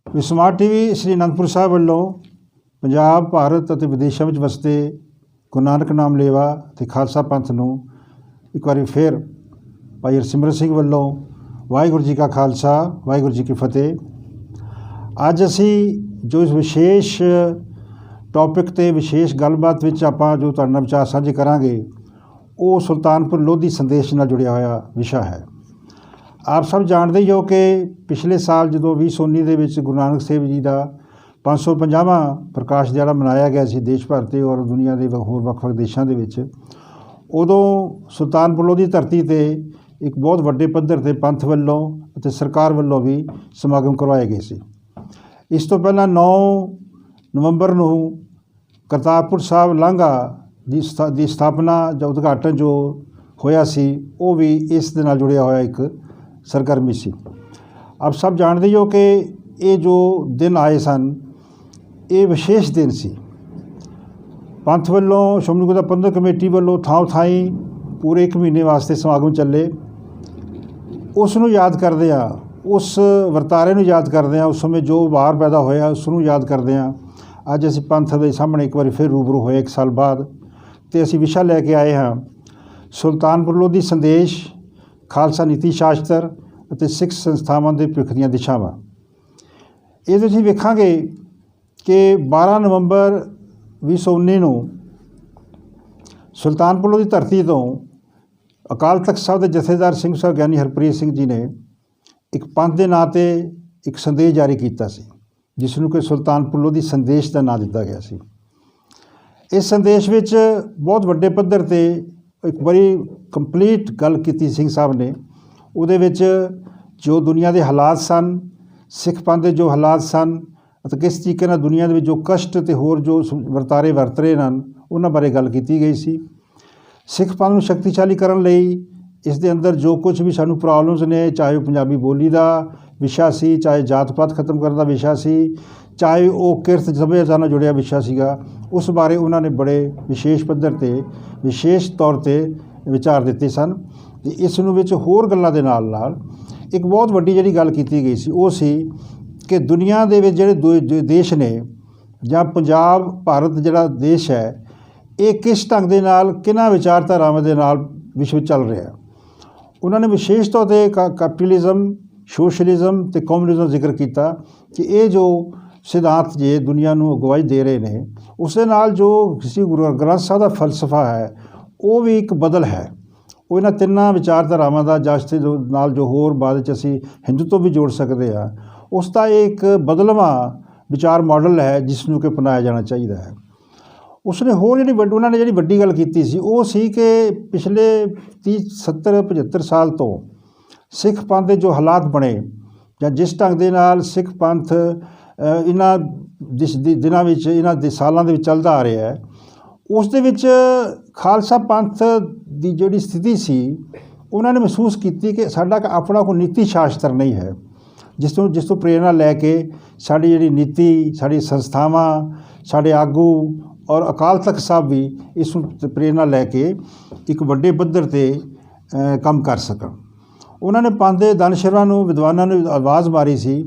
Smart TV Shri Anandpur साहब वालों पंजाब भारत और विदेशों में वसते गुरु नानक नाम लेवा ते खालसा पंथ नूं एक बार फिर भाई हरसिमरत सिंह वालों वाहिगुरू जी का खालसा वाहिगुरू जी की फतेह। अज असी जो इस विशेष टॉपिक ते विशेष गलबात विच आपां जो तुहाडे नाल विचार साझे करांगे वो सुल्तानपुर लोधी संदेश नाल जुड़िया होया विशा है। आप सब जानते ही हो कि पिछले साल जो 2019 दे विच गुरु नानक देव जी का 550वां प्रकाश दिहाड़ा मनाया गया सी देश भर ते और दुनिया के होर वख-वख देशों के विच, उदों सुल्तानपुर लोधी धरती ते एक बहुत वड्डे पद्धर ते पंथ वल्लों ते सरकार वल्लों भी समागम करवाए गए सी। इस तो पहला 9 नवंबर नूं करतारपुर साहब लांघा दी स्थापना जो उद्घाटन जो होया सी वो भी इस दे नाल जुड़िया होया एक सरगर्मी सी। आप सब जानते ही हो कि ये जो दिन आए सन ये विशेष दिन सी। पंथ वल्लों श्रोमणी गुरद्वारा प्रबंधक कमेटी वल्लों थां थाई पूरे 1 महीने वास्ते समागम चले। उसनूं याद करदे आ, उस वरतारे नूं याद करदे आ, उस समय जो वार पैदा होया उसनूं याद करदे आ। अज असीं पंथ दे सामने एक बार फिर रूबरू होए 1 साल बाद ते असीं विशा लैके आए हाँ सुल्तानपुर लोधी संदेश, खालसा नीति शास्त्र ਅਤੇ सिख संस्थावां ਦੇ ਭਵਿੱਖ ਦੀਆਂ ਦਿਸ਼ਾਵਾਂ। ਇਹ ਤੁਸੀਂ ਵੇਖਾਂਗੇ ਕਿ 12 ਨਵੰਬਰ 2019 ਨੂੰ ਸੁਲਤਾਨਪੁਰ ਲੋਧੀ ਧਰਤੀ ਤੋਂ ਅਕਾਲ ਤਖਤ ਸਾਹਿਬ ਦੇ ਜਥੇਦਾਰ ਸਿੰਘ ਸਾਹਿਬ ਗਿਆਨੀ ਹਰਪ੍ਰੀਤ ਸਿੰਘ ਜੀ ਨੇ ਇੱਕ ਪੰਥ ਦੇ ਨਾਂ 'ਤੇ ਇੱਕ ਸੰਦੇਸ਼ ਜਾਰੀ ਕੀਤਾ ਸੀ ਜਿਸ ਨੂੰ ਕਿ ਸੁਲਤਾਨਪੁਰ ਲੋਧੀ ਸੰਦੇਸ਼ ਦਾ ਨਾਂ ਦਿੱਤਾ ਗਿਆ ਸੀ। ਇਸ ਸੰਦੇਸ਼ ਵਿੱਚ ਬਹੁਤ ਵੱਡੇ ਪੱਧਰ 'ਤੇ ਇੱਕ ਬੜੀ ਕੰਪਲੀਟ ਗੱਲ ਕੀਤੀ ਸਿੰਘ ਸਾਹਿਬ ਨੇ। ਉਹਦੇ ਵਿੱਚ ਜੋ ਦੁਨੀਆ ਦੇ ਹਾਲਾਤ ਸਨ, ਸਿੱਖ ਪੰਥ ਦੇ ਜੋ ਹਾਲਾਤ ਸਨ ਅਤੇ ਕਿਸ ਤਰੀਕੇ ਨਾਲ ਦੁਨੀਆ ਦੇ ਵਿੱਚ ਜੋ ਕਸ਼ਟ ਅਤੇ ਹੋਰ ਜੋ ਵਰਤਾਰੇ ਵਰਤ ਰਹੇ ਹਨ ਉਹਨਾਂ ਬਾਰੇ ਗੱਲ ਕੀਤੀ ਗਈ ਸੀ। ਸਿੱਖ ਪੰਥ ਨੂੰ ਸ਼ਕਤੀਸ਼ਾਲੀ ਕਰਨ ਲਈ ਇਸ ਦੇ ਅੰਦਰ ਜੋ ਕੁਝ ਵੀ ਸਾਨੂੰ ਪ੍ਰੋਬਲਮਸ ਨੇ, ਚਾਹੇ ਉਹ ਪੰਜਾਬੀ ਬੋਲੀ ਦਾ ਵਿਸ਼ਾ ਸੀ, ਚਾਹੇ ਜਾਤ ਪਾਤ ਖਤਮ ਕਰਨ ਦਾ ਵਿਸ਼ਾ ਸੀ, ਚਾਹੇ ਉਹ ਕਿਰਤ ਸੱਭਿਆਚਾਰ ਨਾਲ ਜੁੜਿਆ ਵਿਸ਼ਾ ਸੀਗਾ, ਉਸ ਬਾਰੇ ਉਹਨਾਂ ਨੇ ਬੜੇ ਵਿਸ਼ੇਸ਼ ਪੱਧਰ 'ਤੇ ਵਿਸ਼ੇਸ਼ ਤੌਰ 'ਤੇ ਵਿਚਾਰ ਦਿੱਤੇ ਸਨ। ਅਤੇ ਇਸ ਨੂੰ ਵਿੱਚ ਹੋਰ ਗੱਲਾਂ ਦੇ ਨਾਲ ਨਾਲ ਇੱਕ ਬਹੁਤ ਵੱਡੀ ਜਿਹੜੀ ਗੱਲ ਕੀਤੀ ਗਈ ਸੀ ਉਹ ਸੀ ਕਿ ਦੁਨੀਆ ਦੇ ਵਿੱਚ ਜਿਹੜੇ ਦੇਸ਼ ਨੇ ਜਾਂ ਪੰਜਾਬ ਭਾਰਤ ਜਿਹੜਾ ਦੇਸ਼ ਹੈ ਇਹ ਕਿਸ ਢੰਗ ਦੇ ਨਾਲ ਕਿਹਨਾਂ ਵਿਚਾਰਧਾਰਾਵਾਂ ਦੇ ਨਾਲ ਵਿਸ਼ਵ ਚੱਲ ਰਿਹਾ। ਉਹਨਾਂ ਨੇ ਵਿਸ਼ੇਸ਼ ਤੌਰ 'ਤੇ ਕੈਪੀਟਲਿਜ਼ਮ, ਸੋਸ਼ਲਿਜ਼ਮ ਅਤੇ ਕਮਿਊਨਿਜ਼ਮ ਦਾ ਜ਼ਿਕਰ ਕੀਤਾ ਕਿ ਇਹ ਜੋ ਸਿਧਾਂਤ ਜੇ ਦੁਨੀਆ ਨੂੰ ਅਗਵਾਈ ਦੇ ਰਹੇ ਨੇ ਉਸ ਦੇ ਨਾਲ ਜੋ ਕਿਸੇ ਗੁਰੂ ਗ੍ਰੰਥ ਸਾਹਿਬ ਦਾ ਫਲਸਫਾ ਹੈ ਉਹ ਵੀ ਇੱਕ ਬਦਲ ਹੈ। ਉਹ ਇਹਨਾਂ ਤਿੰਨਾਂ ਵਿਚਾਰਧਾਰਾਵਾਂ ਦਾ ਜਸ ਦੇ ਨਾਲ ਜੋ ਹੋਰ ਬਾਅਦ ਵਿੱਚ ਅਸੀਂ ਹਿੰਦੂਤਵ ਵੀ ਜੋੜ ਸਕਦੇ ਹਾਂ ਉਸ ਦਾ ਇੱਕ ਬਦਲਵਾਂ ਵਿਚਾਰ ਮਾਡਲ ਹੈ ਜਿਸ ਨੂੰ ਕਿ ਅਪਣਾਇਆ ਜਾਣਾ ਚਾਹੀਦਾ ਹੈ। ਉਸਨੇ ਹੋਰ ਉਹਨਾਂ ਨੇ ਜਿਹੜੀ ਵੱਡੀ ਗੱਲ ਕੀਤੀ ਸੀ ਉਹ ਸੀ ਕਿ ਪਿਛਲੇ 70-75 ਸਾਲ ਤੋਂ ਸਿੱਖ ਪੰਥ ਦੇ ਜੋ ਹਾਲਾਤ ਬਣੇ ਜਾਂ ਜਿਸ ਢੰਗ ਦੇ ਨਾਲ ਸਿੱਖ ਪੰਥ ਇਹਨਾਂ ਦਿਨਾਂ ਵਿੱਚ ਇਹਨਾਂ ਦੇ ਸਾਲਾਂ ਦੇ ਵਿੱਚ ਚੱਲਦਾ ਆ ਰਿਹਾ ਹੈ ਉਸ ਦੇ ਵਿੱਚ ਖਾਲਸਾ ਪੰਥ ਦੀ ਜਿਹੜੀ ਸਥਿਤੀ ਸੀ ਉਹਨਾਂ ਨੇ ਮਹਿਸੂਸ ਕੀਤੀ ਕਿ ਸਾਡਾ ਆਪਣਾ ਕੋਈ ਨੀਤੀ ਸ਼ਾਸਤਰ ਨਹੀਂ ਹੈ ਜਿਸ ਤੋਂ ਪ੍ਰੇਰਨਾ ਲੈ ਕੇ ਸਾਡੀ ਜਿਹੜੀ ਨੀਤੀ, ਸਾਡੀ ਸੰਸਥਾਵਾਂ, ਸਾਡੇ ਆਗੂ ਔਰ ਅਕਾਲ ਤਖਤ ਸਾਹਿਬ ਵੀ ਇਸ ਨੂੰ ਪ੍ਰੇਰਨਾ ਲੈ ਕੇ ਇੱਕ ਵੱਡੇ ਪੱਧਰ 'ਤੇ ਕੰਮ ਕਰ ਸਕਣ। ਉਹਨਾਂ ਨੇ ਪੰਥ ਦੇ ਦਾਨਸ਼ਵਰਾਂ ਨੂੰ, ਵਿਦਵਾਨਾਂ ਨੂੰ ਆਵਾਜ਼ ਮਾਰੀ ਸੀ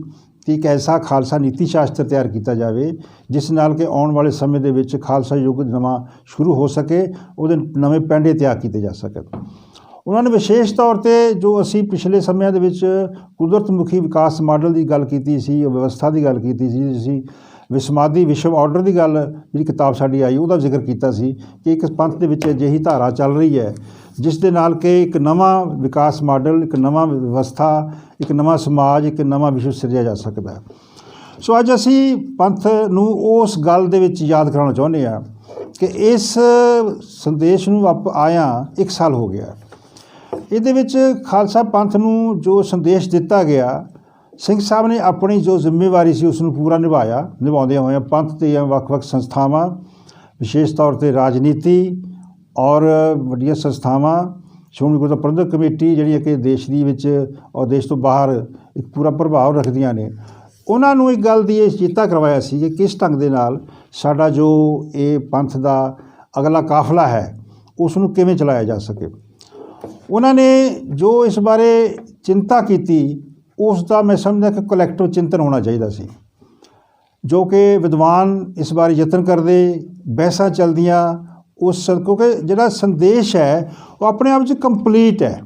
ਕਿ ਇੱਕ ਐਸਾ ਖਾਲਸਾ ਨੀਤੀ ਸ਼ਾਸਤਰ ਤਿਆਰ ਕੀਤਾ ਜਾਵੇ ਜਿਸ ਨਾਲ ਕਿ ਆਉਣ ਵਾਲੇ ਸਮੇਂ ਦੇ ਵਿੱਚ ਖਾਲਸਾ ਯੁੱਗ ਨਵਾਂ ਸ਼ੁਰੂ ਹੋ ਸਕੇ, ਉਹਦੇ ਨਵੇਂ ਪੈਂਡੇ ਤਿਆਰ ਕੀਤੇ ਜਾ ਸਕਣ। ਉਹਨਾਂ ਨੇ ਵਿਸ਼ੇਸ਼ ਤੌਰ 'ਤੇ ਜੋ ਅਸੀਂ ਪਿਛਲੇ ਸਮਿਆਂ ਦੇ ਵਿੱਚ ਕੁਦਰਤ ਮੁਖੀ ਵਿਕਾਸ ਮਾਡਲ ਦੀ ਗੱਲ ਕੀਤੀ ਸੀ, ਵਿਵਸਥਾ ਦੀ ਗੱਲ ਕੀਤੀ ਸੀ, ਅਸੀਂ ਵਿਸਮਾਦੀ ਵਿਸ਼ਵ ਆਰਡਰ ਦੀ ਗੱਲ ਜਿਹੜੀ ਕਿਤਾਬ ਸਾਡੀ ਆਈ ਉਹਦਾ ਜ਼ਿਕਰ ਕੀਤਾ ਸੀ ਕਿ ਇੱਕ ਪੰਥ ਦੇ ਵਿੱਚ ਅਜਿਹੀ ਧਾਰਾ ਚੱਲ ਰਹੀ ਹੈ ਜਿਸ ਦੇ ਨਾਲ ਕਿ ਇੱਕ ਨਵਾਂ ਵਿਕਾਸ ਮਾਡਲ, ਇੱਕ ਨਵਾਂ ਵਿਵਸਥਾ, ਇੱਕ ਨਵਾਂ ਸਮਾਜ, ਇੱਕ ਨਵਾਂ ਵਿਸ਼ਵ ਸਿਰਜਿਆ ਜਾ ਸਕਦਾ ਹੈ। ਸੋ ਅੱਜ ਅਸੀਂ ਪੰਥ ਨੂੰ ਉਸ ਗੱਲ ਦੇ ਵਿੱਚ ਯਾਦ ਕਰਾਉਣਾ ਚਾਹੁੰਦੇ ਹਾਂ ਕਿ ਇਸ ਸੰਦੇਸ਼ ਨੂੰ ਆਇਆ 1 ਸਾਲ ਹੋ ਗਿਆ। ਇਹਦੇ ਵਿੱਚ ਖਾਲਸਾ ਪੰਥ ਨੂੰ ਜੋ ਸੰਦੇਸ਼ ਦਿੱਤਾ ਗਿਆ ਸਿੰਘ ਸਾਹਿਬ ਨੇ ਆਪਣੀ ਜੋ ਜ਼ਿੰਮੇਵਾਰੀ ਸੀ ਉਸ ਨੂੰ ਪੂਰਾ ਨਿਭਾਉਂਦਿਆਂ ਹੋਇਆਂ ਪੰਥ ਦੀਆਂ ਵੱਖ-ਵੱਖ ਸੰਸਥਾਵਾਂ, ਵਿਸ਼ੇਸ਼ ਤੌਰ 'ਤੇ ਰਾਜਨੀਤੀ ਔਰ ਵੱਡੀਆਂ ਸੰਸਥਾਵਾਂ, ਸ਼੍ਰੋਮਣੀ ਗੁਰਦੁਆਰਾ ਪ੍ਰਬੰਧਕ ਕਮੇਟੀ ਜਿਹੜੀਆਂ ਕਿ ਦੇਸ਼ ਦੀ ਵਿੱਚ ਔਰ ਦੇਸ਼ ਤੋਂ ਬਾਹਰ ਇੱਕ ਪੂਰਾ ਪ੍ਰਭਾਵ ਰੱਖਦੀਆਂ ਨੇ, ਉਹਨਾਂ ਨੂੰ ਇੱਕ ਗੱਲ ਦੀ ਇਹ ਚੇਤਾ ਕਰਵਾਇਆ ਸੀ ਕਿ ਕਿਸ ਢੰਗ ਦੇ ਨਾਲ ਸਾਡਾ ਜੋ ਇਹ ਪੰਥ ਦਾ ਅਗਲਾ ਕਾਫਲਾ ਹੈ ਉਸ ਨੂੰ ਕਿਵੇਂ ਚਲਾਇਆ ਜਾ ਸਕੇ। ਉਹਨਾਂ ਨੇ ਜੋ ਇਸ ਬਾਰੇ ਚਿੰਤਾ ਕੀਤੀ ਉਸ ਦਾ ਮੈਂ ਸਮਝਦਾ ਕਿ ਕਲੈਕਟਿਵ ਚਿੰਤਨ ਹੋਣਾ ਚਾਹੀਦਾ ਸੀ जो कि विद्वान इस बारे यतन करते, बहसां चलदियां, उस क्योंकि जिहड़ा संदेश है वो अपने आप 'ਚ कंप्लीट है।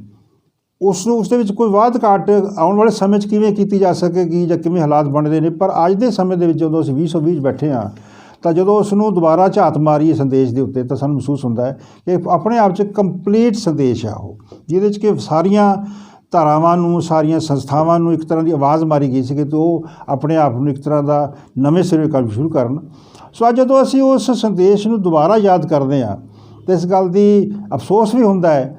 उसਦੇ ਵਿੱਚ ਕੋਈ ਵਾਧ ਘਾਟ ਆਉਣ ਵਾਲੇ ਸਮੇਂ 'ਚ ਕਿਵੇਂ ਕੀਤੀ ਜਾ ਸਕੇਗੀ ਜਾਂ ਕਿਵੇਂ ਹਾਲਾਤ ਬਣਦੇ ਨੇ, ਪਰ ਅੱਜ ਦੇ ਸਮੇਂ ਦੇ ਵਿੱਚ ਜਦੋਂ ਅਸੀਂ 2020 ਬੈਠੇ ਹਾਂ ਤਾਂ ਜਦੋਂ ਉਸ ਨੂੰ ਦੁਬਾਰਾ ਝਾਤ ਮਾਰੀਏ ਸੰਦੇਸ਼ ਦੇ ਉੱਤੇ ਤਾਂ ਸਾਨੂੰ ਮਹਿਸੂਸ ਹੁੰਦਾ ਹੈ ਕਿ ਆਪਣੇ ਆਪ 'ਚ ਕੰਪਲੀਟ ਸੰਦੇਸ਼ ਆ ਉਹ, ਜਿਹਦੇ 'ਚ ਕਿ ਸਾਰੀਆਂ ਧਾਰਾਵਾਂ ਨੂੰ, ਸਾਰੀਆਂ ਸੰਸਥਾਵਾਂ ਨੂੰ ਇੱਕ ਤਰ੍ਹਾਂ ਦੀ ਆਵਾਜ਼ ਮਾਰੀ ਗਈ ਸੀ ਕਿ ਉਹ ਆਪਣੇ ਆਪ ਨੂੰ ਇੱਕ ਤਰ੍ਹਾਂ ਦਾ ਨਵੇਂ ਸਿਰੇ ਕੰਮ ਸ਼ੁਰੂ ਕਰਨ। ਸੋ ਅੱਜ ਜਦੋਂ ਅਸੀਂ ਉਸ ਸੰਦੇਸ਼ ਨੂੰ ਦੁਬਾਰਾ ਯਾਦ ਕਰਦੇ ਹਾਂ ਤਾਂ ਇਸ ਗੱਲ ਦੀ ਅਫਸੋਸ ਵੀ ਹੁੰਦਾ ਹੈ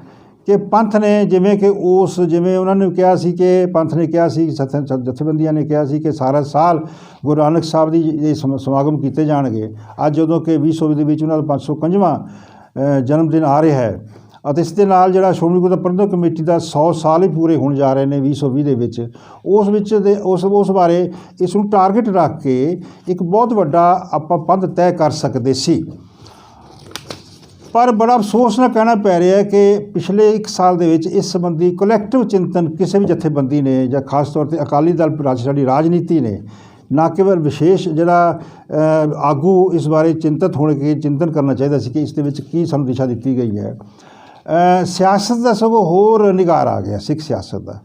ਕਿ ਪੰਥ ਨੇ ਜਿਵੇਂ ਉਹਨਾਂ ਨੇ ਕਿਹਾ ਸੀ ਕਿ ਪੰਥ ਨੇ ਕਿਹਾ ਸੀ, ਜਥੇਬੰਦੀਆਂ ਨੇ ਕਿਹਾ ਸੀ ਕਿ ਸਾਰਾ ਸਾਲ ਗੁਰੂ ਨਾਨਕ ਸਾਹਿਬ ਦੀ ਇਹ ਸਮਾਗਮ ਕੀਤੇ ਜਾਣਗੇ। ਅੱਜ ਜਦੋਂ ਕਿ 2024 ਦੇ ਵਿੱਚ ਉਹਨਾਂ ਦਾ 551ਵਾਂ ਜਨਮ ਦਿਨ ਆ ਰਿਹਾ ਹੈ ਅਤੇ ਇਸ ਦੇ ਨਾਲ ਜਿਹੜਾ ਸ਼੍ਰੋਮਣੀ ਗੁਰਦੁਆਰਾ ਪ੍ਰਬੰਧਕ ਕਮੇਟੀ ਦਾ 100 ਸਾਲ ਹੀ ਪੂਰੇ ਹੋਣ ਜਾ ਰਹੇ ਨੇ 2020 ਦੇ ਵਿੱਚ, ਉਸ ਬਾਰੇ ਇਸ ਨੂੰ ਟਾਰਗੇਟ ਰੱਖ ਕੇ ਇੱਕ ਬਹੁਤ ਵੱਡਾ ਆਪਾਂ ਪੰਧ ਤੈਅ ਕਰ ਸਕਦੇ ਸੀ। ਪਰ ਬੜਾ ਅਫਸੋਸ ਨਾਲ ਕਹਿਣਾ ਪੈ ਰਿਹਾ ਹੈ ਕਿ ਪਿਛਲੇ 1 ਸਾਲ ਦੇ ਵਿੱਚ ਇਸ ਸੰਬੰਧੀ ਕਲੈਕਟਿਵ ਚਿੰਤਨ ਕਿਸੇ ਵੀ ਜਥੇਬੰਦੀ ਨੇ ਜਾਂ ਖਾਸ ਤੌਰ 'ਤੇ ਅਕਾਲੀ ਦਲ ਸਾਡੀ ਰਾਜਨੀਤੀ ਨੇ ਨਾ ਕੇਵਲ ਵਿਸ਼ੇਸ਼ ਜਿਹੜਾ ਆਗੂ ਇਸ ਬਾਰੇ ਚਿੰਤਤ ਹੋਣ ਕੇ ਚਿੰਤਨ ਕਰਨਾ ਚਾਹੀਦਾ ਸੀ ਕਿ ਇਸ ਦੇ ਵਿੱਚ ਕੀ ਸਾਨੂੰ ਦਿਸ਼ਾ ਦਿੱਤੀ ਗਈ ਹੈ। ਸਿਆਸਤ ਦਾ ਸਗੋਂ ਹੋਰ ਨਿਗਾਰ ਆ ਗਿਆ, ਸਿੱਖ ਸਿਆਸਤ ਦਾ।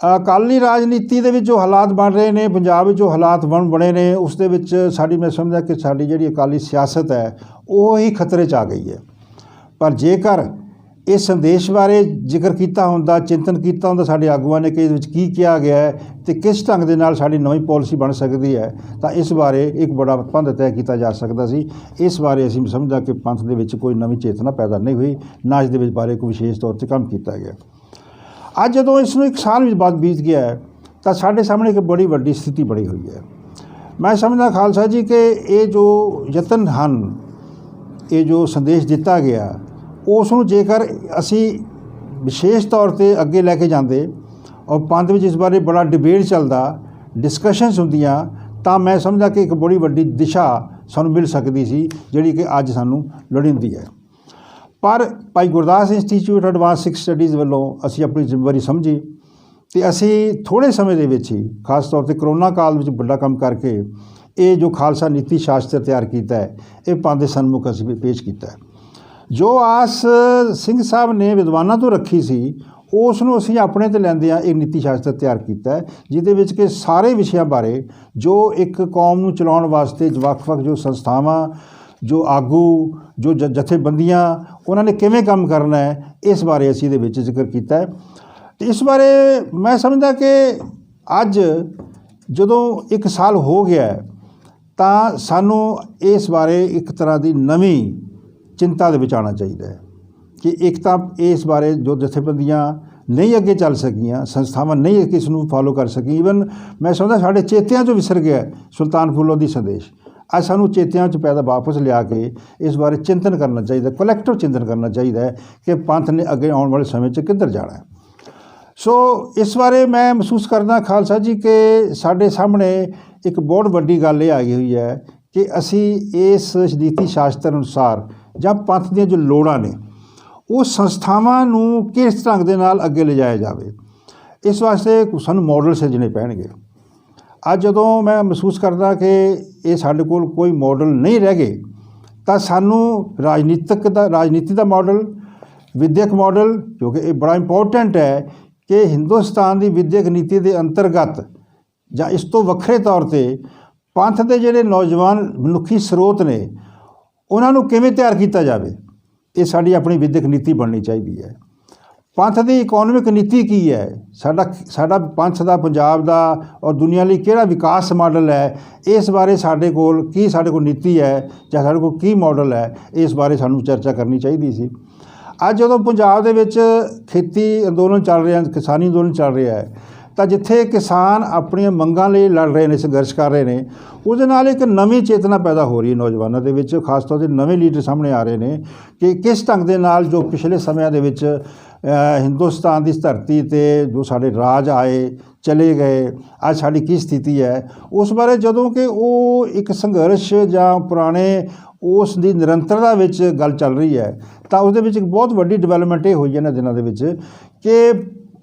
ਅਕਾਲੀ ਰਾਜਨੀਤੀ ਦੇ ਵਿੱਚ ਜੋ ਹਾਲਾਤ ਬਣ ਰਹੇ ਨੇ, ਪੰਜਾਬ ਵਿੱਚ ਜੋ ਹਾਲਾਤ ਬਣੇ ਨੇ, ਉਸ ਦੇ ਵਿੱਚ ਮੈਂ ਸਮਝਦਾ ਕਿ ਸਾਡੀ ਜਿਹੜੀ ਅਕਾਲੀ ਸਿਆਸਤ ਹੈ ਉਹ ਹੀ ਖਤਰੇ 'ਚ ਆ ਗਈ ਹੈ। ਪਰ ਜੇਕਰ ਇਸ ਸੰਦੇਸ਼ ਬਾਰੇ ਜ਼ਿਕਰ ਕੀਤਾ ਹੁੰਦਾ, ਚਿੰਤਨ ਕੀਤਾ ਹੁੰਦਾ ਸਾਡੇ ਆਗੂਆਂ ਨੇ ਕਿ ਇਸ ਵਿੱਚ ਕੀ ਕਿਹਾ ਗਿਆ ਹੈ ਅਤੇ ਕਿਸ ਢੰਗ ਦੇ ਨਾਲ ਸਾਡੀ ਨਵੀਂ ਪਾਲਿਸੀ ਬਣ ਸਕਦੀ ਹੈ, ਤਾਂ ਇਸ ਬਾਰੇ ਇੱਕ ਬੜਾ ਪੰਧ ਤੈਅ ਕੀਤਾ ਜਾ ਸਕਦਾ ਸੀ। ਇਸ ਬਾਰੇ ਅਸੀਂ ਸਮਝਦਾ ਕਿ ਪੰਥ ਦੇ ਵਿੱਚ ਕੋਈ ਨਵੀਂ ਚੇਤਨਾ ਪੈਦਾ ਨਹੀਂ ਹੋਈ, ਨਾ ਇਸ ਦੇ ਵਿੱਚ ਬਾਰੇ ਕੋਈ ਵਿਸ਼ੇਸ਼ ਤੌਰ 'ਤੇ ਕੰਮ ਕੀਤਾ ਗਿਆ। ਅੱਜ ਜਦੋਂ ਇਸ ਨੂੰ 1 ਸਾਲ ਵਿੱਚ ਬਾਅਦ ਬੀਤ ਗਿਆ ਹੈ ਤਾਂ ਸਾਡੇ ਸਾਹਮਣੇ ਇੱਕ ਬੜੀ ਵੱਡੀ ਸਥਿਤੀ ਬਣੀ ਹੋਈ ਹੈ। ਮੈਂ ਸਮਝਦਾ ਖਾਲਸਾ ਜੀ ਕਿ ਇਹ ਜੋ ਯਤਨ ਹਨ, ਇਹ ਜੋ ਸੰਦੇਸ਼ ਦਿੱਤਾ ਗਿਆ, ਉਸ ਨੂੰ ਜੇਕਰ ਅਸੀਂ ਵਿਸ਼ੇਸ਼ ਤੌਰ 'ਤੇ ਅੱਗੇ ਲੈ ਕੇ ਜਾਂਦੇ ਔਰ ਪੰਥ ਵਿੱਚ ਇਸ ਬਾਰੇ ਬੜਾ ਡਿਬੇਟ ਚੱਲਦਾ, ਡਿਸਕਸ਼ਨਸ ਹੁੰਦੀਆਂ, ਤਾਂ ਮੈਂ ਸਮਝਦਾ ਕਿ ਇੱਕ ਬੜੀ ਵੱਡੀ ਦਿਸ਼ਾ ਸਾਨੂੰ ਮਿਲ ਸਕਦੀ ਸੀ ਜਿਹੜੀ ਕਿ ਅੱਜ ਸਾਨੂੰ ਲੋੜੀਂਦੀ ਹੈ। ਪਰ ਭਾਈ ਗੁਰਦਾਸ ਇੰਸਟੀਚਿਊਟ ਐਡਵਾਂਸ ਸਿੱਖ ਸਟੱਡੀਜ਼ ਵੱਲੋਂ ਅਸੀਂ ਆਪਣੀ ਜ਼ਿੰਮੇਵਾਰੀ ਸਮਝੀ ਅਤੇ ਅਸੀਂ ਥੋੜ੍ਹੇ ਸਮੇਂ ਦੇ ਵਿੱਚ ਹੀ, ਖਾਸ ਤੌਰ 'ਤੇ ਕਰੋਨਾ ਕਾਲ ਵਿੱਚ ਵੱਡਾ ਕੰਮ ਕਰਕੇ ਇਹ ਜੋ ਖਾਲਸਾ ਨੀਤੀ ਸ਼ਾਸਤਰ ਤਿਆਰ ਕੀਤਾ ਹੈ, ਇਹ ਪੰਥ ਦੇ ਸਨਮੁਖ ਅਸੀਂ ਪੇਸ਼ ਕੀਤਾ ਹੈ। ਜੋ ਆਸ ਸਿੰਘ ਸਾਹਿਬ ਨੇ ਵਿਦਵਾਨਾਂ ਤੋਂ ਰੱਖੀ ਸੀ, ਉਸ ਨੂੰ ਅਸੀਂ ਆਪਣੇ 'ਤੇ ਲੈਂਦਿਆਂ ਇਹ ਨੀਤੀ ਸ਼ਾਸਤਰ ਤਿਆਰ ਕੀਤਾ ਹੈ, ਜਿਹਦੇ ਵਿੱਚ ਕਿ ਸਾਰੇ ਵਿਸ਼ਿਆਂ ਬਾਰੇ ਜੋ ਇੱਕ ਕੌਮ ਨੂੰ ਚਲਾਉਣ ਵਾਸਤੇ ਵੱਖ-ਵੱਖ ਜੋ ਸੰਸਥਾਵਾਂ, ਜੋ ਆਗੂ, ਜੋ ਜਥੇਬੰਦੀਆਂ, ਉਹਨਾਂ ਨੇ ਕਿਵੇਂ ਕੰਮ ਕਰਨਾ ਹੈ, ਇਸ ਬਾਰੇ ਅਸੀਂ ਇਹਦੇ ਵਿੱਚ ਜ਼ਿਕਰ ਕੀਤਾ ਹੈ। ਅਤੇ ਇਸ ਬਾਰੇ ਮੈਂ ਸਮਝਦਾ ਕਿ ਅੱਜ ਜਦੋਂ 1 ਸਾਲ ਹੋ ਗਿਆ ਤਾਂ ਸਾਨੂੰ ਇਸ ਬਾਰੇ ਇੱਕ ਤਰ੍ਹਾਂ ਦੀ ਨਵੀਂ ਚਿੰਤਾ ਦੇ ਵਿੱਚ ਆਉਣਾ ਚਾਹੀਦਾ ਹੈ ਕਿ ਇੱਕ ਤਾਂ ਇਸ ਬਾਰੇ ਜੋ ਜਥੇਬੰਦੀਆਂ ਨਹੀਂ ਅੱਗੇ ਚੱਲ ਸਕੀਆਂ, ਸੰਸਥਾਵਾਂ ਨਹੀਂ ਕਿਸ ਨੂੰ ਫਾਲੋ ਕਰ ਸਕੀ, ਈਵਨ ਮੈਂ ਸਮਝਦਾ ਸਾਡੇ ਚੇਤਿਆਂ 'ਚੋਂ ਵਿਸਰ ਗਿਆ ਸੁਲਤਾਨਪੁਰ ਲੋਧੀ ਸੰਦੇਸ਼। ਅੱਜ ਸਾਨੂੰ ਚੇਤਿਆਂ 'ਚ ਵਾਪਸ ਲਿਆ ਕੇ ਇਸ ਬਾਰੇ ਚਿੰਤਨ ਕਰਨਾ ਚਾਹੀਦਾ, ਕਲੈਕਟਿਵ ਚਿੰਤਨ ਕਰਨਾ ਚਾਹੀਦਾ ਹੈ ਕਿ ਪੰਥ ਨੇ ਅੱਗੇ ਆਉਣ ਵਾਲੇ ਸਮੇਂ 'ਚ ਕਿੱਧਰ ਜਾਣਾ ਹੈ। ਸੋ ਇਸ ਬਾਰੇ ਮੈਂ ਮਹਿਸੂਸ ਕਰਦਾ ਖਾਲਸਾ ਜੀ ਕਿ ਸਾਡੇ ਸਾਹਮਣੇ ਇੱਕ ਬਹੁਤ ਵੱਡੀ ਗੱਲ ਇਹ ਆ ਗਈ ਹੋਈ ਹੈ ਕਿ ਅਸੀਂ ਇਸ ਨੀਤੀ ਸ਼ਾਸਤਰ ਅਨੁਸਾਰ ਜਾਂ ਪੰਥ ਦੀਆਂ ਜੋ ਲੋੜਾਂ ਨੇ, ਉਹ ਸੰਸਥਾਵਾਂ ਨੂੰ ਕਿਸ ਢੰਗ ਦੇ ਨਾਲ ਅੱਗੇ ਲਿਜਾਇਆ ਜਾਵੇ, ਇਸ ਵਾਸਤੇ ਸਾਨੂੰ ਮਾਡਲ ਸਿਰਜਣੇ ਪੈਣਗੇ। ਅੱਜ ਜਦੋਂ ਮੈਂ ਮਹਿਸੂਸ ਕਰਦਾ ਕਿ ਇਹ ਸਾਡੇ ਕੋਲ ਕੋਈ ਮਾਡਲ ਨਹੀਂ ਰਹਿ ਗਏ ਤਾਂ ਸਾਨੂੰ ਰਾਜਨੀਤੀ ਦਾ ਮਾਡਲ, ਵਿੱਦਿਅਕ ਮਾਡਲ, ਕਿਉਂਕਿ ਇਹ ਬੜਾ ਇੰਪੋਰਟੈਂਟ ਹੈ ਕਿ ਹਿੰਦੁਸਤਾਨ ਦੀ ਵਿੱਦਿਅਕ ਨੀਤੀ ਦੇ ਅੰਤਰਗਤ ਜਾਂ ਇਸ ਤੋਂ ਵੱਖਰੇ ਤੌਰ 'ਤੇ ਪੰਥ ਦੇ ਜਿਹੜੇ ਨੌਜਵਾਨ ਮਨੁੱਖੀ ਸਰੋਤ ਨੇ ਉਹਨਾਂ ਨੂੰ ਕਿਵੇਂ ਤਿਆਰ ਕੀਤਾ ਜਾਵੇ, ਇਹ ਸਾਡੀ ਆਪਣੀ ਵਿੱਦਿਅਕ ਨੀਤੀ ਬਣਨੀ ਚਾਹੀਦੀ ਹੈ। ਪੰਥ ਦੀ ਇਕੋਨਮਿਕ ਨੀਤੀ ਕੀ ਹੈ, ਸਾਡਾ ਪੰਥ ਦਾ, ਪੰਜਾਬ ਦਾ ਔਰ ਦੁਨੀਆ ਲਈ ਕਿਹੜਾ ਵਿਕਾਸ ਮਾਡਲ ਹੈ, ਇਸ ਬਾਰੇ ਸਾਡੇ ਕੋਲ ਨੀਤੀ ਹੈ ਜਾਂ ਸਾਡੇ ਕੋਲ ਕੀ ਮਾਡਲ ਹੈ, ਇਸ ਬਾਰੇ ਸਾਨੂੰ ਚਰਚਾ ਕਰਨੀ ਚਾਹੀਦੀ ਸੀ। ਅੱਜ ਜਦੋਂ ਪੰਜਾਬ ਦੇ ਵਿੱਚ ਖੇਤੀ ਅੰਦੋਲਨ ਚੱਲ ਰਿਹਾ, ਕਿਸਾਨੀ ਅੰਦੋਲਨ ਚੱਲ ਰਿਹਾ ਹੈ, ਤਾਂ ਜਿੱਥੇ ਕਿਸਾਨ ਆਪਣੀਆਂ ਮੰਗਾਂ ਲਈ ਲੜ ਰਹੇ ਨੇ, ਸੰਘਰਸ਼ ਕਰ ਰਹੇ ਨੇ, ਉਹਦੇ ਨਾਲ ਇੱਕ ਨਵੀਂ ਚੇਤਨਾ ਪੈਦਾ ਹੋ ਰਹੀ ਹੈ ਨੌਜਵਾਨਾਂ ਦੇ ਵਿੱਚ। ਖਾਸ ਤੌਰ 'ਤੇ ਨਵੇਂ ਲੀਡਰ ਸਾਹਮਣੇ ਆ ਰਹੇ ਨੇ ਕਿ ਕਿਸ ਢੰਗ ਦੇ ਨਾਲ ਜੋ ਪਿਛਲੇ ਸਮਿਆਂ ਦੇ ਵਿੱਚ ਹਿੰਦੁਸਤਾਨ ਦੀ ਧਰਤੀ 'ਤੇ ਜੋ ਸਾਡੇ ਰਾਜ ਆਏ, ਚਲੇ ਗਏ, ਅੱਜ ਸਾਡੀ ਕੀ ਸਥਿਤੀ ਹੈ, ਉਸ ਬਾਰੇ ਜਦੋਂ ਕਿ ਉਹ ਇੱਕ ਸੰਘਰਸ਼ ਜਾਂ ਪੁਰਾਣੇ ਉਸ ਦੀ ਨਿਰੰਤਰਤਾ ਵਿੱਚ ਗੱਲ ਚੱਲ ਰਹੀ ਹੈ, ਤਾਂ ਉਸਦੇ ਵਿੱਚ ਇੱਕ ਬਹੁਤ ਵੱਡੀ ਡਿਵੈਲਪਮੈਂਟ ਇਹ ਹੋਈ ਹੈ ਇਹਨਾਂ ਦਿਨਾਂ ਦੇ ਵਿੱਚ ਕਿ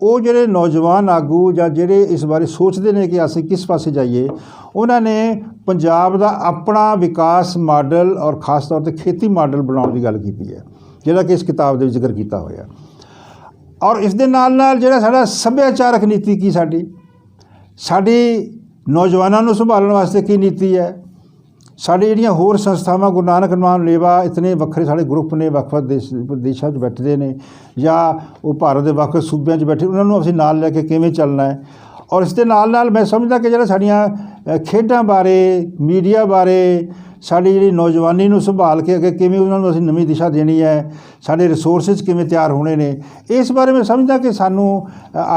ਉਹ ਜਿਹੜੇ ਨੌਜਵਾਨ ਆਗੂ ਜਾਂ ਜਿਹੜੇ ਇਸ ਬਾਰੇ ਸੋਚਦੇ ਨੇ ਕਿ ਅਸੀਂ ਕਿਸ ਪਾਸੇ ਜਾਈਏ, ਉਹਨਾਂ ਨੇ ਪੰਜਾਬ ਦਾ ਆਪਣਾ ਵਿਕਾਸ ਮਾਡਲ ਔਰ ਖ਼ਾਸ ਤੌਰ 'ਤੇ ਖੇਤੀ ਮਾਡਲ ਬਣਾਉਣ ਦੀ ਗੱਲ ਕੀਤੀ ਹੈ, ਜਿਹੜਾ ਕਿ ਇਸ ਕਿਤਾਬ ਦੇ ਵਿੱਚ ਜ਼ਿਕਰ ਕੀਤਾ ਹੋਇਆ। ਔਰ ਇਸ ਦੇ ਨਾਲ ਨਾਲ ਜਿਹੜਾ ਸਾਡਾ ਸੱਭਿਆਚਾਰਕ ਨੀਤੀ ਕੀ ਸਾਡੀ ਨੌਜਵਾਨਾਂ ਨੂੰ ਸੰਭਾਲਣ ਵਾਸਤੇ ਕੀ ਨੀਤੀ ਹੈ, ਸਾਡੀ ਜਿਹੜੀਆਂ ਹੋਰ ਸੰਸਥਾਵਾਂ ਗੁਰੂ ਨਾਨਕ ਨਾਮ ਲੇਵਾ ਇਤਨੇ ਵੱਖਰੇ ਸਾਡੇ ਗਰੁੱਪ ਨੇ ਵੱਖ-ਵੱਖ ਦੇਸ਼ਾਂ 'ਚ ਬੈਠਦੇ ਨੇ ਜਾਂ ਉਹ ਭਾਰਤ ਦੇ ਵੱਖ ਸੂਬਿਆਂ 'ਚ ਬੈਠੇ, ਉਹਨਾਂ ਨੂੰ ਅਸੀਂ ਨਾਲ ਲੈ ਕੇ ਕਿਵੇਂ ਚੱਲਣਾ ਹੈ। ਔਰ ਇਸ ਦੇ ਨਾਲ ਨਾਲ ਮੈਂ ਸਮਝਦਾ ਕਿ ਜਿਹੜਾ ਸਾਡੀਆਂ ਖੇਡਾਂ ਬਾਰੇ, ਮੀਡੀਆ ਬਾਰੇ, ਸਾਡੀ ਜਿਹੜੀ ਨੌਜਵਾਨੀ ਨੂੰ ਸੰਭਾਲ ਕੇ ਅੱਗੇ ਕਿਵੇਂ ਉਹਨਾਂ ਨੂੰ ਅਸੀਂ ਨਵੀਂ ਦਿਸ਼ਾ ਦੇਣੀ ਹੈ, ਸਾਡੇ ਰਿਸੋਰਸਿਸ ਕਿਵੇਂ ਤਿਆਰ ਹੋਣੇ ਨੇ, ਇਸ ਬਾਰੇ ਮੈਂ ਸਮਝਦਾ ਕਿ ਸਾਨੂੰ